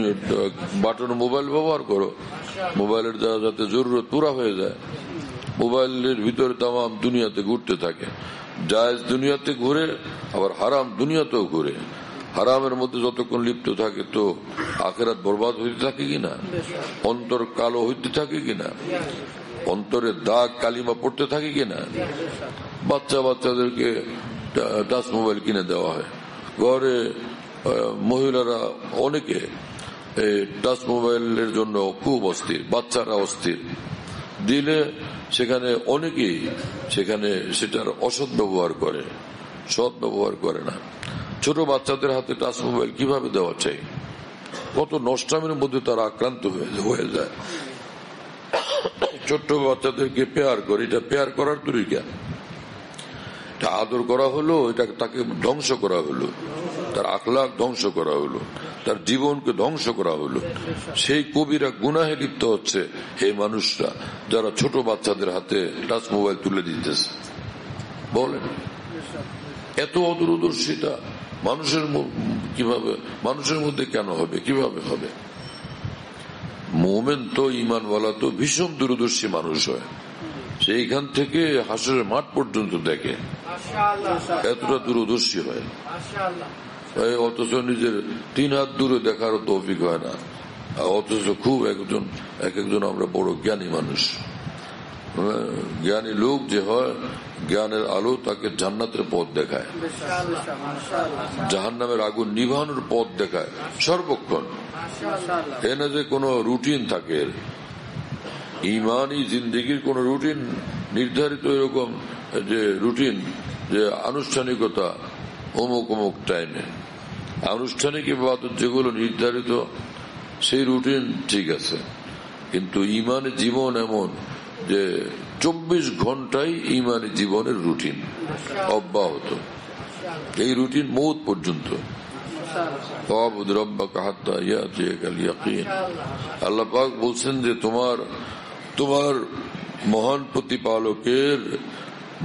বাটন মোবাইল ব্যবহার করো, মোবাইলের দ্বারা যাতে জরুরত পুরা হয়ে যায়। মোবাইলের ভিতরে তামাম দুনিয়াতে ঘুরতে থাকে, জায়েজ দুনিয়াতে ঘুরে, আবার হারাম দুনিয়াতেও ঘুরে। হারামের মধ্যে যতক্ষণ লিপ্ত থাকে তো আখিরাত বরবাদ হইতে থাকে কিনা, অন্তর কালো হইতে থাকে কিনা, অন্তরের দাগ কালিমা পড়তে থাকে কিনা। বাচ্চাদেরকে টাচ মোবাইল কিনে দেওয়া হয়, ঘরে মহিলারা অনেকে টাচ মোবাইলের জন্য খুব অস্থির, বাচ্চারা অস্থির দিলে সেখানে অনেকেই সেখানে সেটার অসৎ ব্যবহার করে, সৎ ব্যবহার করে না। ছোট বাচ্চাদের হাতে টাচ মোবাইল কিভাবে দেওয়া চাই? কত নষ্টামের মধ্যে তারা আক্রান্ত হয়ে যায়। ছোট্ট বাচ্চাদেরকে পেয়ার করে, এটা পেয়ার করার তরিকা, এটা আদর করা হলো, এটা তাকে ধ্বংস করা হলো, তার আখলাক ধ্বংস করা হলো, তার জীবনকে ধ্বংস করা হলো। সেই কবিরা গুনাহে লিপ্ত হচ্ছে এই মানুষরা, যারা ছোট বাচ্চাদের হাতে টাচ মোবাইল তুলে দিতেছে। বলেন, এত অদূরদর্শিতা মানুষের মধ্যে কেন হবে, কিভাবে হবে? মুমিন তো, ঈমানওয়ালা তো ভীষণ দূরদর্শী মানুষ হয়, সেইখান থেকে হাসরের মাঠ পর্যন্ত দেখে, এতটা দূরদর্শী হয়। অথচ নিজের 3 হাত দূরে দেখারও তৌফিক হয় না, অথচ খুব একজন আমরা বড় জ্ঞানী মানুষ। জ্ঞানী লোক যে হয়, জ্ঞানের আলো তাকে জান্নাতের পথ দেখায়, জাহান্নামের আগুন নিভানোর পথ দেখায় সর্বক্ষণ। এনে যে কোনো রুটিন থাকে, ঈমানি জিন্দেগির কোন রুটিন নির্ধারিত, এরকম যে রুটিন, যে আনুষ্ঠানিকতা অমুক অমুক টাইমে, আনুষ্ঠানিক ইবাদত যেগুলো নির্ধারিত, সেই রুটিন ঠিক আছে। কিন্তু ঈমানি জীবন এমন যে 24 ঘন্টাই ঈমানি জীবনের রুটিন অব্যাহত, এই রুটিন মৌত পর্যন্ত। আল্লাহ পাক বলছেন যে তোমার মহান প্রতিপালকের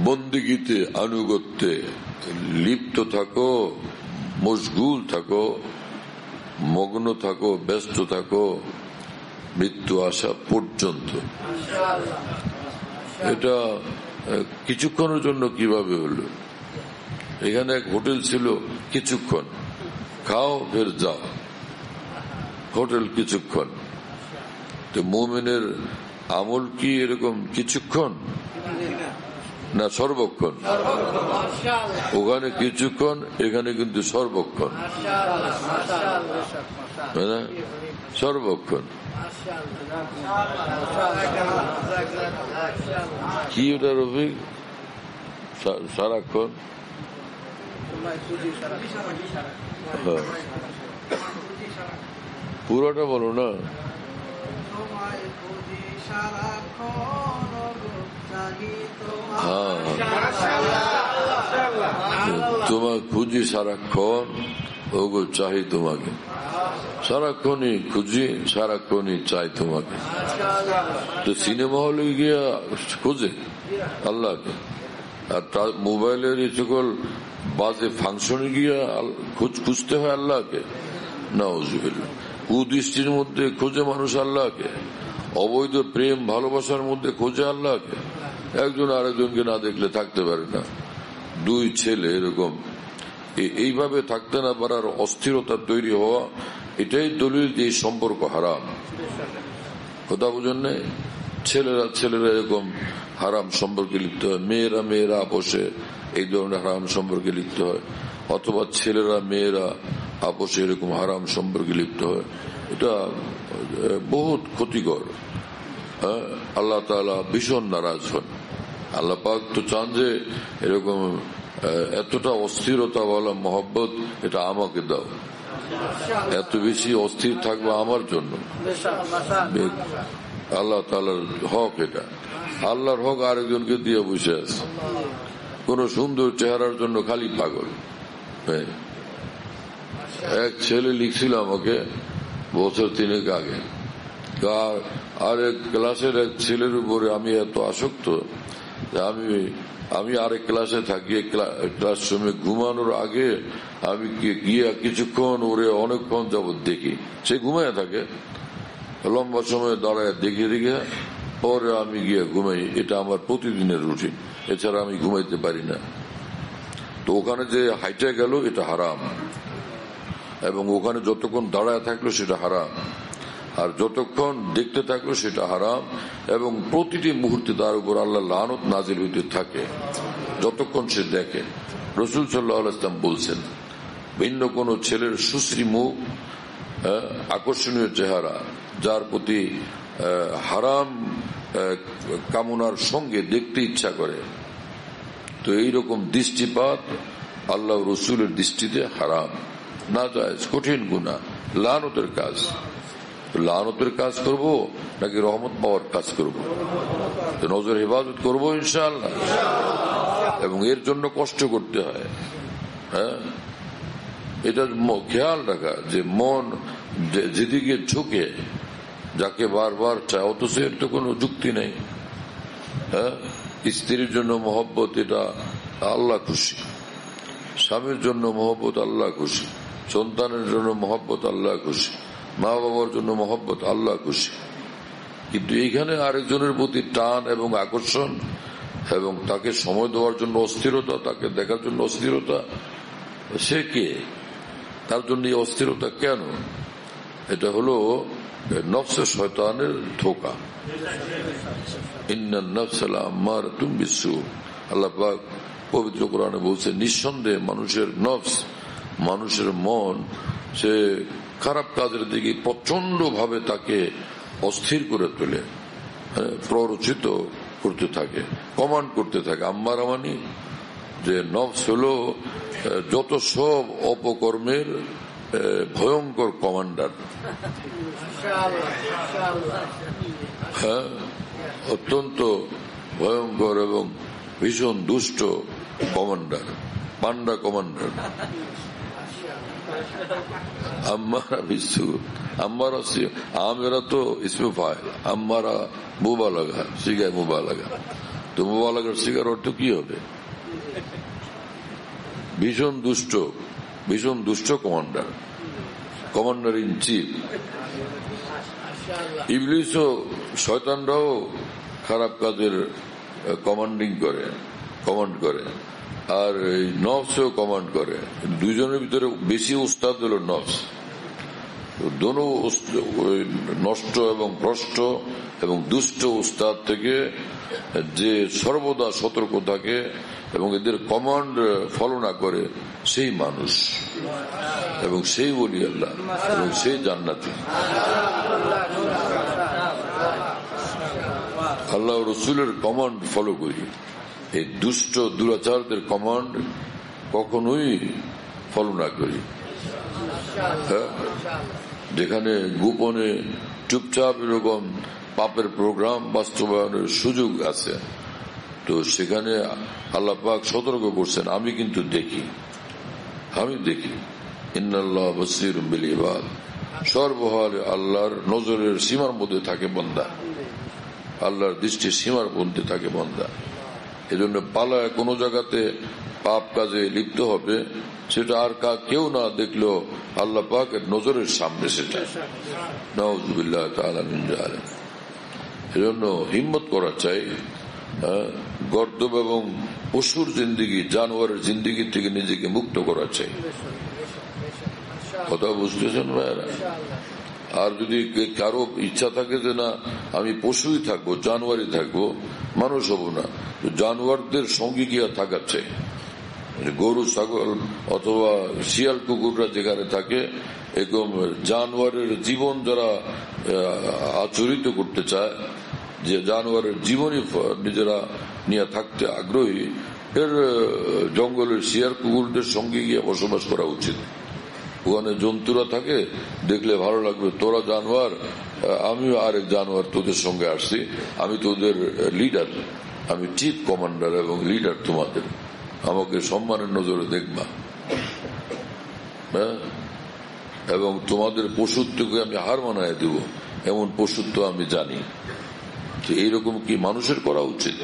বন্দেগীতে, আনুগত্যে লিপ্ত থাকো, মশগুল থাকো, মগ্ন থাকো, ব্যস্ত থাকো মৃত্যু আসা পর্যন্ত। এটা কিছুক্ষণের জন্য কিভাবে হলো? এখানে এক হোটেল ছিল, কিছুক্ষণ খাও ফের যাও, হোটেল কিছুক্ষণ। তো মুমিনের আমল কি এরকম কিছুক্ষণ না সর্বক্ষণ? ওখানে কিছুক্ষণ, এখানে কিন্তু সর্বক্ষণ, সর্বক্ষণ। কি ওটা রফিক? সারাক্ষণ পুরোটা বলো না। হ্যাঁ, তোমার খুঁজি সারাক্ষণ, ওগো চাহি তোমাকে সারাক্ষণই খুঁজি, সারাক্ষণই চাই তোমাকে। তো সিনেমা হলে গিয়া খুঁজে আল্লাহকে, আর তার মোবাইলের এই সকল বাজে ফাংশনে গিয়া খুঁজতে হয় আল্লাহকে। নাউজুবিল্লাহ। কুদৃষ্টির মধ্যে খোঁজে মানুষ আল্লাহকে, অবৈধ প্রেম ভালোবাসার মধ্যে খোঁজে আল্লাহকে। একজন আরেকজনকে না দেখলে থাকতে পারে না। দুই ছেলে এরকম এইভাবে থাকতে না পারার অস্থিরতা তৈরি হওয়া, এটাই দলিল যে এই সম্পর্ক হারাম। কথা বুঝেন নাই? ছেলেরা এরকম হারাম সম্পর্কে লিপ্ত হয়, মেয়েরা আপোষে এই ধরনের হারাম সম্পর্কে লিপ্ত হয়, অথবা ছেলেরা মেয়েরা আপোষে এরকম হারাম সম্পর্কে লিপ্ত হয়। এটা বহুত ক্ষতিকর। আল্লাহ তাআলা ভীষণ নারাজ হন। আল্লাহ পাক তো চান যে এরকম এতটা অস্থিরতা বলা মহব্বত এটা আমাকে দাও, এত বেশি অস্থির থাকবে আমার জন্য। আল্লাহ তাআলার হক এটা। আল্লাহর হক আরেকজনকে দিয়ে বসে আছে, কোন সুন্দর চেহারার জন্য খালি পাগল। এক ছেলে লিখছিল আমাকে বছর 3 আগে, আর এক ক্লাসের এক ছেলের উপরে আমি এত আসক্ত, আমি আরেক ক্লাসে থাকি, ক্লাস রুমে ঘুমানোর আগে আমি গিয়া কিছুক্ষণ ওরে অনেকক্ষণ যাবৎ দেখি, সে ঘুমায় থাকে, লম্বা সময় দাঁড়ায় দেখে পরে আমি গিয়া ঘুমাই। এটা আমার প্রতিদিনের রুটিন, এছাড়া আমি ঘুমাইতে পারি না। তো ওখানে যে হাইটে গেল এটা হারাম, এবং ওখানে যতক্ষণ দাঁড়ায় থাকলো সেটা হারাম, আর যতক্ষণ দেখতে থাকলো সেটা হারাম, এবং প্রতিটি মুহূর্তে তার উপর আল্লাহ লানত নাজিল হইতে থাকে যতক্ষণ সে দেখে। রাসূল সাল্লাল্লাহু আলাইহি ওয়াসাল্লাম বলছেন, ভিন্ন কোন ছেলের সুশ্রী মুখ, আকর্ষণীয় চেহারা, যার প্রতি হারাম কামনার সঙ্গে দেখতে ইচ্ছা করে, তো এইরকম দৃষ্টিপাত আল্লাহ রসুলের দৃষ্টিতে হারাম, নাজায়েজ, কঠিন গুনাহ, লানতের কাজ। লানতের কাজ করব নাকি রহমত পাওয়ার কাজ করব? নজর হেফাজত করবো ইনশাআল্লাহ, এবং এর জন্য কষ্ট করতে হয়। এটা খেয়াল রাখা যে মন যেদিকে ঝুঁকে, যাকে বারবার চায়, অথচ এর তো কোনো যুক্তি নেই। স্ত্রীর জন্য মহব্বত এটা আল্লাহ খুশি, স্বামীর জন্য মহব্বত আল্লাহ খুশি, সন্তানের জন্য মহব্বত আল্লাহ খুশি, মা বাবার জন্য মহব্বত আল্লাহ খুশি। কিন্তু এইখানে আরেকজনের প্রতি টান এবং আকর্ষণ, এবং তাকে সময় দেওয়ার জন্য অস্থিরতা, তাকে দেখার জন্য অস্থিরতা, সে কে? তার জন্য এই অস্থিরতা কেন? এটা হলো নফসে শয়তানের ধোঁকা। ইন্নান নাফসা লাআম্মারাতুম বিসসু। আল্লাহ পাক পবিত্র কোরআনে বলছে, নিঃসন্দেহে মানুষের নফস, মানুষের মন, সে খারাপ কাজের দিকে প্রচন্ড ভাবে তাকে অস্থির করে তোলে, প্ররোচিত করতে থাকে, কমান্ড করতে থাকে। আম্মারা মানে যে নফস হলো যত সব অপকর্মের ভয়ঙ্কর কমান্ডার। অত্যন্ত ভয়ঙ্কর এবং ভীষণ দুষ্ট কমান্ডার, পান্ডা কমান্ডার। আম্মারা বিসু, আম্মারা আমেরা তো ইসমে ফাইল, আম্মারা মুবালাগা, সিগায় মুবালাগা। তো মুবালাগার সিগার অর্থ কি হবে? ভীষণ দুষ্ট, ভীষণ দুষ্ট কমান্ডার, কমান্ডার ইন চিফ। ইবলিসও, শয়তানরাও খারাপ কাজের কমান্ড করে, আর এই নফসও কমান্ড করে। দুইজনের ভিতরে বেশি উস্তাদ হলো নফস। দোনো নষ্ট এবং ভ্রষ্ট এবং দুষ্ট উস্তাদ থেকে যে সর্বদা সতর্ক থাকে এবং এদের কমান্ড ফলো না করে, সেই মানুষ এবং সেই ওলি আল্লাহ এবং সেই জান্নাতি। আল্লাহ রসুলের কমান্ড ফলো করি, এই দুষ্ট দুরাচারদের কমান্ড কখনোই ফলো না করি। যেখানে গোপনে চুপচাপ এরকম পাপের প্রোগ্রাম বাস্তবায়নের সুযোগ আছে, তো সেখানে আল্লাহ পাক সতর্ক করছেন, আমি কিন্তু দেখি, আমি দেখি। ইন্নাল্লাহ বাসীরুম বিল ইবাদ, সর্বহালে আল্লাহর নজরের সীমার মধ্যে থাকে বান্দা, আল্লাহর দৃষ্টির সীমার মধ্যে থাকে বান্দা। এজন্য পালায় কোনো জায়গাতে পাপ কাজে লিপ্ত হবে, সেটা আর কেউ না দেখলেও আল্লাহ পাকের নজরের সামনে সেটা। নাউযুবিল্লাহ তাআলা মিন যালিক। এজন্য হিম্মত করা চাই, গর্দভ এবং পশুর জিন্দিগি, জানোয়ারের জিন্দিগি থেকে নিজেকে মুক্ত করা চাই। কথা বুঝতেছেন ভাইরা? আর যদি কারো ইচ্ছা থাকে যে না আমি পশুই থাকবো, জানোয়ারই থাকবো, মানুষ হব না, জানোয়ারদের সঙ্গে গিয়া থাকার চাই। গরু, ছাগল অথবা শিয়াল কুকুররা যেখানে থাকে, এরকম জানোয়ারের জীবন যারা আচরিত করতে চায়, যে জানোয়ারের জীবনই নিজেরা নিয়ে থাকতে আগ্রহী, এর জঙ্গলের শিয়াল কুকুরদের সঙ্গে গিয়ে বসবাস করা উচিত। ওখানে জন্তুরা থাকে, দেখলে ভালো লাগবে, তোরা জানোয়ার, আমিও আরেক জানোয়ার তোদের সঙ্গে আসছি, আমি তোদের লিডার, আমি চিফ কমান্ডার এবং লিডার তোমাদের, আমাকে সম্মানের নজরে দেখবা, হ্যাঁ, এবং তোমাদের পশুত্বকে আমি হার মানায় দেব, এমন পশুত্ব আমি জানি। এইরকম কি মানুষের করা উচিত?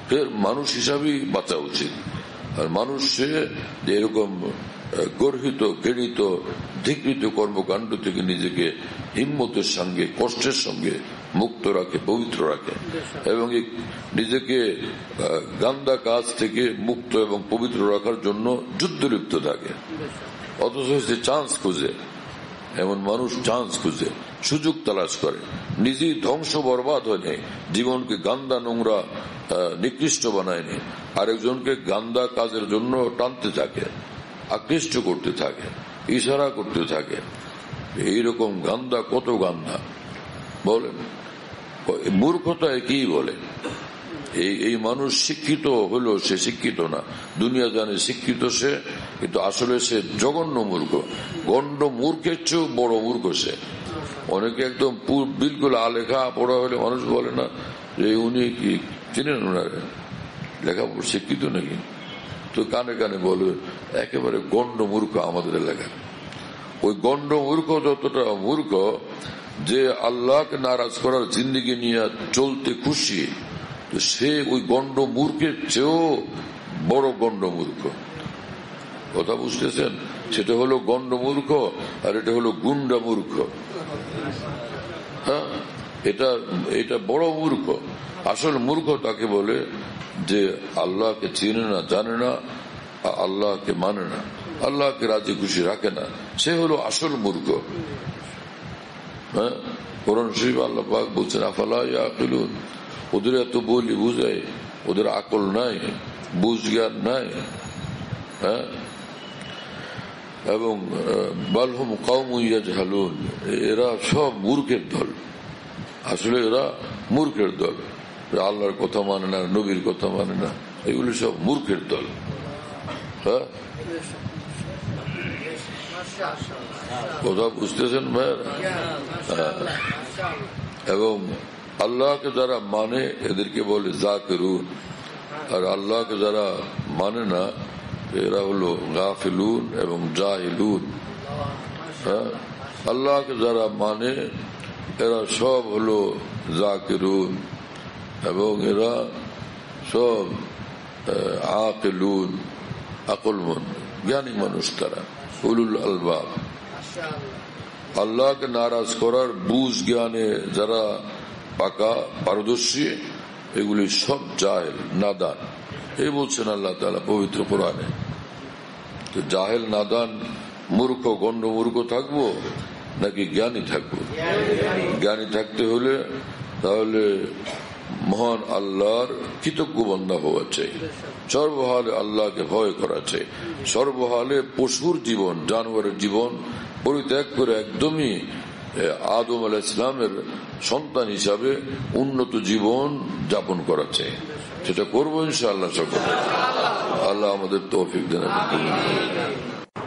ফের মানুষ হিসাবেই বাঁচা উচিত। আর মানুষ সে এরকম গর্হিত, ঘৃণিত, ধিকৃত কর্মকাণ্ড থেকে নিজেকে হিম্মতের সঙ্গে, কষ্টের সঙ্গে মুক্ত রাখে, পবিত্র রাখে, এবং নিজেকে গান্দা কাজ থেকে মুক্ত এবং পবিত্র রাখার জন্য যুদ্ধ লিপ্ত থাকে। অথচ সে চান্স খুঁজে, এমন মানুষ চান্স খুঁজে, সুযোগ তালাশ করে, নিজেই ধ্বংস বরবাদ হয় নেই, জীবনকে গান্দা নোংরা নিকৃষ্ট বানায় নেই, আরেকজনকে গান্দা কাজের জন্য টানতে থাকে, আকৃষ্ট করতে থাকে, ইশারা করতে থাকে। এইরকম গান্দা, কত গান্দা বলেন, মূর্খতা কি বলে? এই মানুষ শিক্ষিত হলো, সে শিক্ষিত না, দুনিয়া জানে শিক্ষিত সে, কিন্তু আসলে সে জঘন্য মূর্খ, গণ্ড মূর্খের চেয়েও বড় মূর্খ সে। অনেকে একদম বিলকুল আলেখা পড়া হলে মানুষ বলে না যে উনি কি চিনেন, ওনারে লেখাপড়া শিক্ষিত নাকি, তো কানে কানে বলবে একেবারে গণ্ড মূর্খ আমাদের এলাকায়। ওই গণ্ড মূর্খ যতটা মূর্খ যে আল্লাহকে নারাজ করার জিন্দিগি নিয়ে চলতে খুশি, তো সে ওই গণ্ড মূর্খের চেয়েও বড় গণ্ড মূর্খ। কথা বুঝতেছেন? সেটা হলো গণ্ড মূর্খ, আর এটা হলো গুন্ডা মূর্খ। হ্যাঁ, এটা বড় মূর্খ। আসল মূর্খ তাকে বলে যে আল্লাহকে চিনে না, জানে না, আল্লাহকে মানে না, আল্লাহকে রাজি খুশি রাখে না, সে হলো আসল মূর্খ। হ্যাঁ, কোরআন শরীফ আল্লাহ পাক বলছেন আফালা ইয়াকিলুন, ওদের এত বলি বুঝায়, ওদের আকল নাই, বুঝ জ্ঞান নাই। হ্যাঁ, এবং বালহুম কওমুন ইয়াজহালুন, এরা সব মূর্খের দল। আসলে এরা মূর্খের দল, আল্লাহর কথা মানে না, নবীর কথা মানে না, এগুলি সব মূর্খের দল। হ্যাঁ, কথা বুঝতেছেন ভাইয়েরা? এবং আল্লাহকে যারা মানে এদেরকে বলে যাকিরুন, আর আল্লাহকে যারা মানে না এরা হলো গাফিলুন এবং জাহিলুন। হ্যাঁ, আল্লাহকে যারা মানে এরা সব হলো যাকিরুন, এবং এরা সব আকিলুন, আকলমন, জ্ঞানী মানুষ তারা, উলুল আলবাব। আল্লাহকে নারাজ করার বুঝ জ্ঞানে যারা পাকা পারদর্শী, এগুলি সব জাহেল, নাদান। এই বলছেন আল্লাহ তাআলা পবিত্র কোরআনে। তো জাহেল, নাদান, মূর্খ, গণ্ড মূর্খ থাকবো নাকি জ্ঞানী থাকবো? জ্ঞানী থাকতে হলে তাহলে মহান আল্লাহর কৃতজ্ঞ বান্দা হওয়া চাই, সর্বহালে আল্লাহকে ভয় করা চাই, সর্বহালে পশুর জীবন, জানোয়ারের জীবন পরিত্যাগ করে একদমই আদম আলাইহিস সালামের সন্তান হিসাবে উন্নত জীবন যাপন করা চাই। সেটা করবো ইনশাআল্লাহ। সকলে আল্লাহ আমাদের তৌফিক দেন।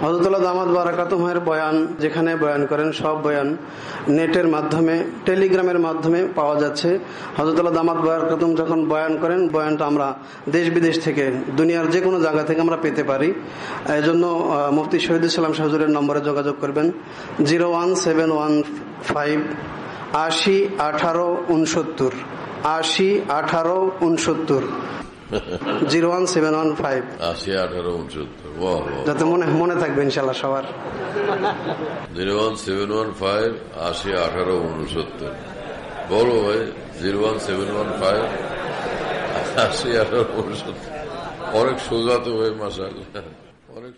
হযরতুল্লাহ দামাত বারাকাতুহুর বয়ান যেখানে বয়ান করেন সব বয়ান নেটের মাধ্যমে, টেলিগ্রামের মাধ্যমে পাওয়া যাচ্ছে। হযরতুল্লাহ দামাত বারাকাতুহু যখন বয়ান করেন, বয়ানটা আমরা দেশ বিদেশ থেকে, দুনিয়ার যে কোনো জায়গা থেকে আমরা পেতে পারি। এই জন্য মুফতি শহীদুল ইসলাম শাহ হুজুরের নম্বরে যোগাযোগ করবেন 01715 80 18 69 80 18 69 01715 80 18 69। যাতে মনে থাকবে ইনশাল্লাহ সবার। 01715 80 18 69। বলো ভাই, 01715 80 18 69। অনেক সোজা তো ভাই, মাশাআল্লাহ, অনেক।